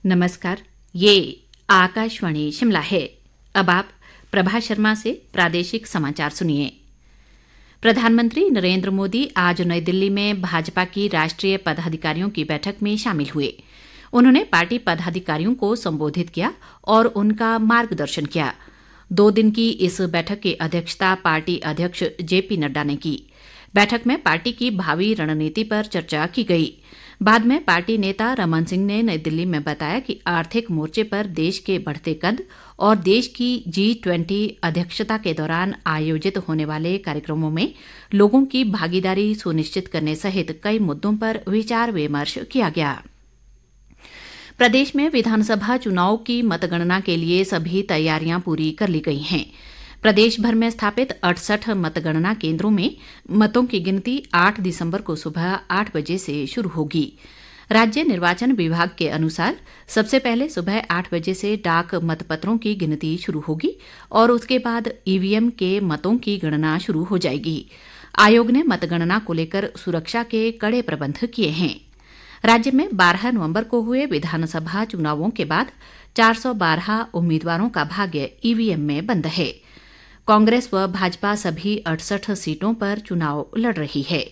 नमस्कार, ये आकाशवाणी शिमला है। अब आप प्रभा शर्मा से प्रादेशिक समाचार सुनिए। प्रधानमंत्री नरेंद्र मोदी आज नई दिल्ली में भाजपा की राष्ट्रीय पदाधिकारियों की बैठक में शामिल हुए। उन्होंने पार्टी पदाधिकारियों को संबोधित किया और उनका मार्गदर्शन किया। 2 दिन की इस बैठक की अध्यक्षता पार्टी अध्यक्ष जेपी नड्डा ने की। बैठक में पार्टी की भावी रणनीति पर चर्चा की गई। बाद में पार्टी नेता रमन सिंह ने नई दिल्ली में बताया कि आर्थिक मोर्चे पर देश के बढ़ते कद और देश की G20 अध्यक्षता के दौरान आयोजित होने वाले कार्यक्रमों में लोगों की भागीदारी सुनिश्चित करने सहित कई मुद्दों पर विचार विमर्श किया गया। प्रदेश में विधानसभा चुनाव की मतगणना के लिए सभी तैयारियां पूरी कर ली गई हैं। प्रदेश भर में स्थापित 68 मतगणना केंद्रों में मतों की गिनती 8 दिसंबर को सुबह 8 बजे से शुरू होगी। राज्य निर्वाचन विभाग के अनुसार सबसे पहले सुबह 8 बजे से डाक मतपत्रों की गिनती शुरू होगी और उसके बाद ईवीएम के मतों की गणना शुरू हो जाएगी। आयोग ने मतगणना को लेकर सुरक्षा के कड़े प्रबंध किए हैं। राज्य में 12 नवंबर को हुए विधानसभा चुनावों के बाद 412 उम्मीदवारों का भाग्य ईवीएम में बंद है। कांग्रेस व भाजपा सभी 68 सीटों पर चुनाव लड़ रही है।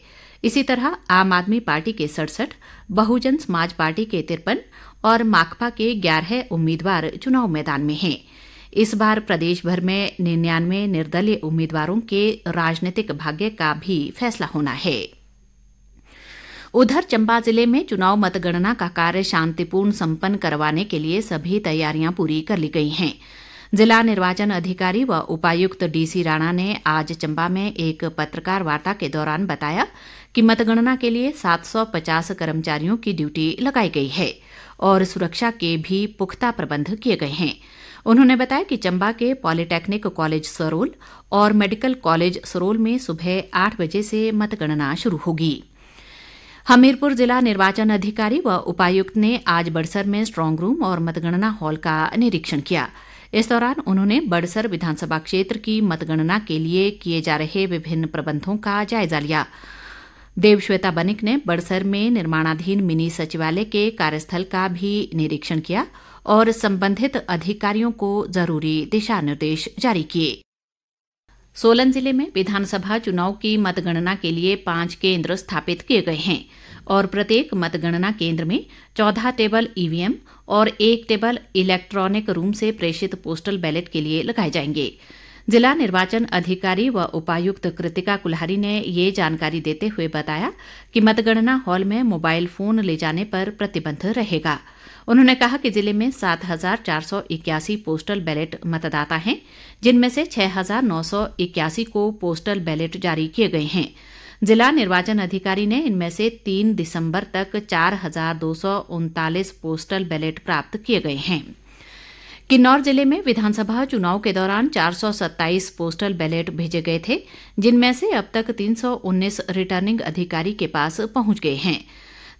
इसी तरह आम आदमी पार्टी के 67, बहुजन समाज पार्टी के 53 और माकपा के 11 उम्मीदवार चुनाव मैदान में हैं। इस बार प्रदेश भर में 99 निर्दलीय उम्मीदवारों के राजनीतिक भाग्य का भी फैसला होना है। उधर चंबा जिले में चुनाव मतगणना का कार्य शांतिपूर्ण संपन्न करवाने के लिए सभी तैयारियां पूरी कर ली गई हैं। जिला निर्वाचन अधिकारी व उपायुक्त डीसी राणा ने आज चंबा में एक पत्रकार वार्ता के दौरान बताया कि मतगणना के लिए 750 कर्मचारियों की ड्यूटी लगाई गई है और सुरक्षा के भी पुख्ता प्रबंध किए गए हैं। उन्होंने बताया कि चंबा के पॉलिटेक्निक कॉलेज सरोल और मेडिकल कॉलेज सरोल में सुबह 8 बजे से मतगणना शुरू होगी। हमीरपुर जिला निर्वाचन अधिकारी व उपायुक्त ने आज बड़सर में स्ट्रांग रूम और मतगणना हॉल का निरीक्षण किया। इस दौरान उन्होंने बड़सर विधानसभा क्षेत्र की मतगणना के लिए किए जा रहे विभिन्न प्रबंधों का जायजा लिया। देवश्वेता बनिक ने बड़सर में निर्माणाधीन मिनी सचिवालय के कार्यस्थल का भी निरीक्षण किया और संबंधित अधिकारियों को जरूरी दिशा निर्देश जारी किए। सोलन जिले में विधानसभा चुनाव की मतगणना के लिए 5 केंद्र स्थापित किए गए हैं और प्रत्येक मतगणना केंद्र में 14 टेबल ईवीएम और 1 टेबल इलेक्ट्रॉनिक रूम से प्रेषित पोस्टल बैलेट के लिए लगाए जाएंगे। जिला निर्वाचन अधिकारी व उपायुक्त कृतिका कुल्हारी ने ये जानकारी देते हुए बताया कि मतगणना हॉल में मोबाइल फोन ले जाने पर प्रतिबंध रहेगा। उन्होंने कहा कि जिले में 7,481 पोस्टल बैलेट मतदाता हैं, जिनमें से 6,981 को पोस्टल बैलेट जारी किए गए हैं। जिला निर्वाचन अधिकारी ने इनमें से 3 दिसंबर तक 4,239 पोस्टल बैलेट प्राप्त किए गए हैं। किन्नौर जिले में विधानसभा चुनाव के दौरान 427 पोस्टल बैलेट भेजे गए थे, जिनमें से अब तक 319 रिटर्निंग अधिकारी के पास पहुंच गए हैं।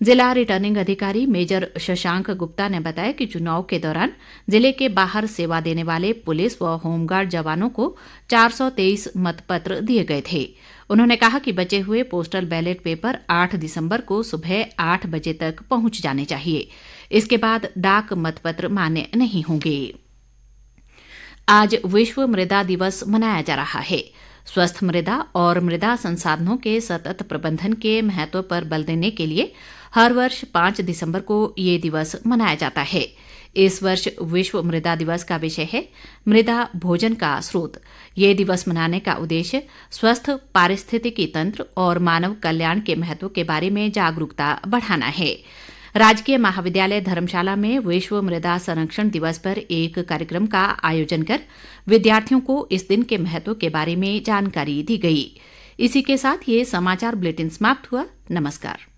जिला रिटर्निंग अधिकारी मेजर शशांक गुप्ता ने बताया कि चुनाव के दौरान जिले के बाहर सेवा देने वाले पुलिस व होमगार्ड जवानों को 423 मतपत्र दिए गए थे। उन्होंने कहा कि बचे हुए पोस्टल बैलेट पेपर 8 दिसंबर को सुबह 8 बजे तक पहुंच जाने चाहिए। इसके बाद डाक मतपत्र मान्य नहीं होंगे। आज विश्व मृदा दिवस मनाया जा रहा है। स्वस्थ मृदा और मृदा संसाधनों के सतत प्रबंधन के महत्व पर बल देने के लिए हर वर्ष 5 दिसंबर को ये दिवस मनाया जाता है। इस वर्ष विश्व मृदा दिवस का विषय है मृदा भोजन का स्रोत। ये दिवस मनाने का उद्देश्य स्वस्थ पारिस्थितिकी तंत्र और मानव कल्याण के महत्व के बारे में जागरूकता बढ़ाना है। राजकीय महाविद्यालय धर्मशाला में विश्व मृदा संरक्षण दिवस पर एक कार्यक्रम का आयोजन कर विद्यार्थियों को इस दिन के महत्व के बारे में जानकारी दी गई। इसी के साथ ये समाचार बुलेटिन समाप्त हुआ। नमस्कार।